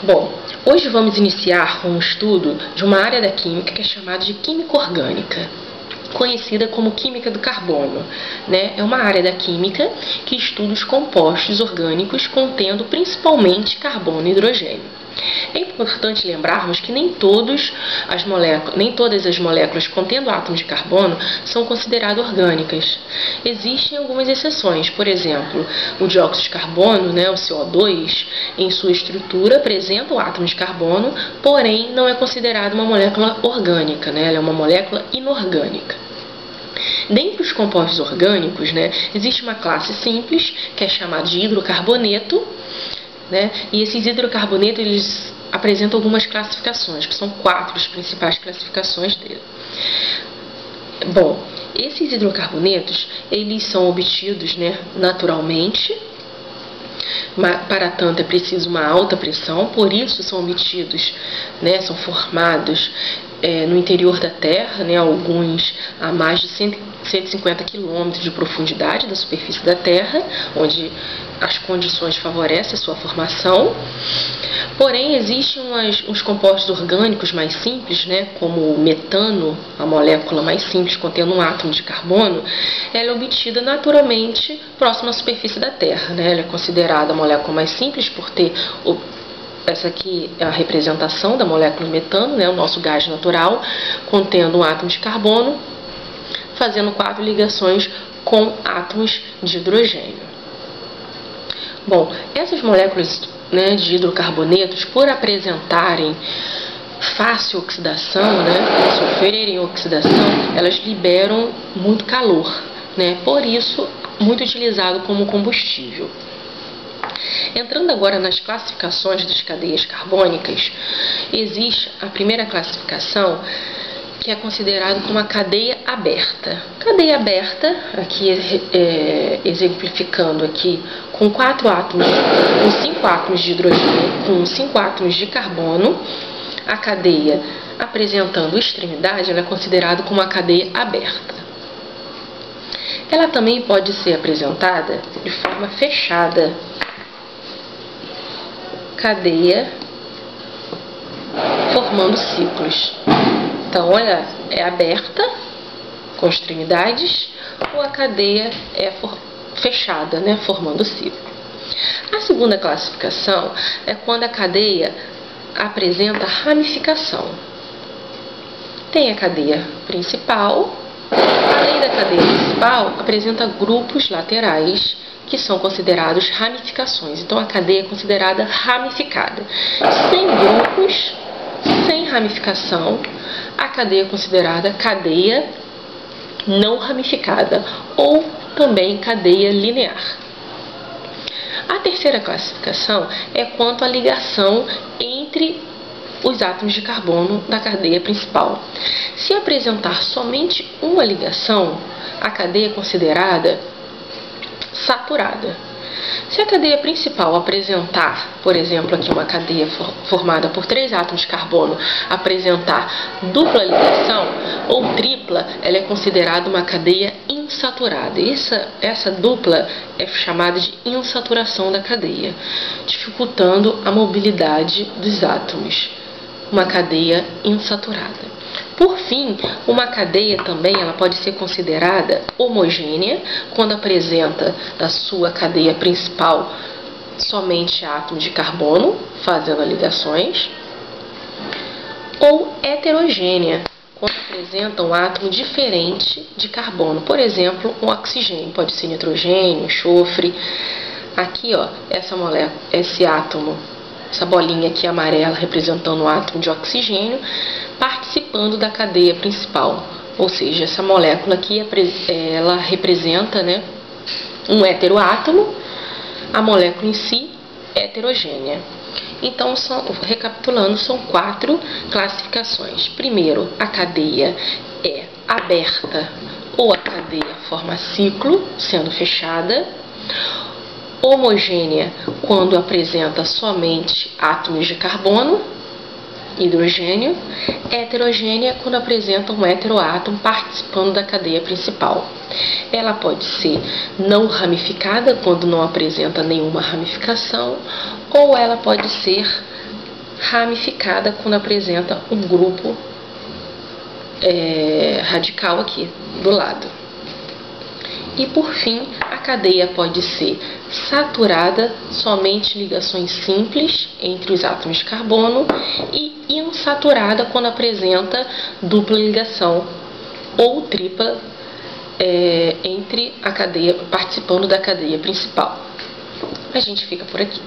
Bom, hoje vamos iniciar um estudo de uma área da química que é chamada de química orgânica, conhecida como química do carbono, né? É uma área da química que estuda os compostos orgânicos contendo principalmente carbono e hidrogênio. É importante lembrarmos que nem todas as moléculas contendo átomos de carbono são consideradas orgânicas. Existem algumas exceções, por exemplo, o dióxido de carbono, né, o CO2, em sua estrutura apresenta o átomo de carbono, porém não é considerado uma molécula orgânica, né, ela é uma molécula inorgânica. Dentre os compostos orgânicos, né, existe uma classe simples, que é chamada de hidrocarboneto, né, e esses hidrocarbonetos eles apresentam algumas classificações, que são 4 as principais classificações dele. Bom, esses hidrocarbonetos eles são obtidos, né, naturalmente. Para tanto é preciso uma alta pressão, por isso são obtidos, né, são formados no interior da Terra, né, alguns a mais de 150 quilômetros de profundidade da superfície da Terra, onde as condições favorecem a sua formação. Porém, existem os compostos orgânicos mais simples, né, como o metano, a molécula mais simples contendo um átomo de carbono, ela é obtida naturalmente próxima à superfície da Terra, né? Ela é considerada a molécula mais simples por ter essa aqui é a representação da molécula de metano, né, o nosso gás natural, contendo um átomo de carbono, fazendo 4 ligações com átomos de hidrogênio. Bom, essas moléculas, né, de hidrocarbonetos, por apresentarem fácil oxidação, né, sofrerem oxidação, elas liberam muito calor, né, por isso muito utilizado como combustível. Entrando agora nas classificações das cadeias carbônicas, existe a primeira classificação, que é considerado como uma cadeia aberta. Cadeia aberta, aqui exemplificando aqui com 4 átomos, com 5 átomos de hidrogênio, com 5 átomos de carbono, a cadeia apresentando extremidade, ela é considerada como uma cadeia aberta. Ela também pode ser apresentada de forma fechada, cadeia formando ciclos. Então, olha, é aberta, com extremidades, ou a cadeia é fechada, né, formando ciclo. A segunda classificação é quando a cadeia apresenta ramificação. Tem a cadeia principal, além da cadeia principal, apresenta grupos laterais, que são considerados ramificações. Então, a cadeia é considerada ramificada. Sem grupos, sem ramificação, a cadeia é considerada cadeia não ramificada ou também cadeia linear. A terceira classificação é quanto à ligação entre os átomos de carbono da cadeia principal. Se apresentar somente uma ligação, a cadeia é considerada saturada. Se a cadeia principal apresentar, por exemplo, aqui uma cadeia formada por 3 átomos de carbono, apresentar dupla ligação ou tripla, ela é considerada uma cadeia insaturada. Essa dupla é chamada de insaturação da cadeia, dificultando a mobilidade dos átomos. Uma cadeia insaturada. Por fim, uma cadeia também ela pode ser considerada homogênea quando apresenta na sua cadeia principal somente átomos de carbono, fazendo ligações, ou heterogênea quando apresenta um átomo diferente de carbono, por exemplo, um oxigênio, pode ser nitrogênio, enxofre. Aqui, ó, essa molécula, esse átomo, essa bolinha aqui amarela representando um átomo de oxigênio, participando da cadeia principal, ou seja, essa molécula aqui ela representa, né, um heteroátomo, a molécula em si é heterogênea. Então, recapitulando, são 4 classificações. Primeiro, a cadeia é aberta ou a cadeia forma ciclo, sendo fechada. Homogênea, quando apresenta somente átomos de carbono, hidrogênio. Heterogênea, quando apresenta um heteroátomo participando da cadeia principal. Ela pode ser não ramificada, quando não apresenta nenhuma ramificação, ou ela pode ser ramificada quando apresenta um grupo radical aqui do lado. E por fim, a cadeia pode ser saturada, somente ligações simples entre os átomos de carbono, e insaturada quando apresenta dupla ligação ou tripla entre a cadeia, participando da cadeia principal. A gente fica por aqui.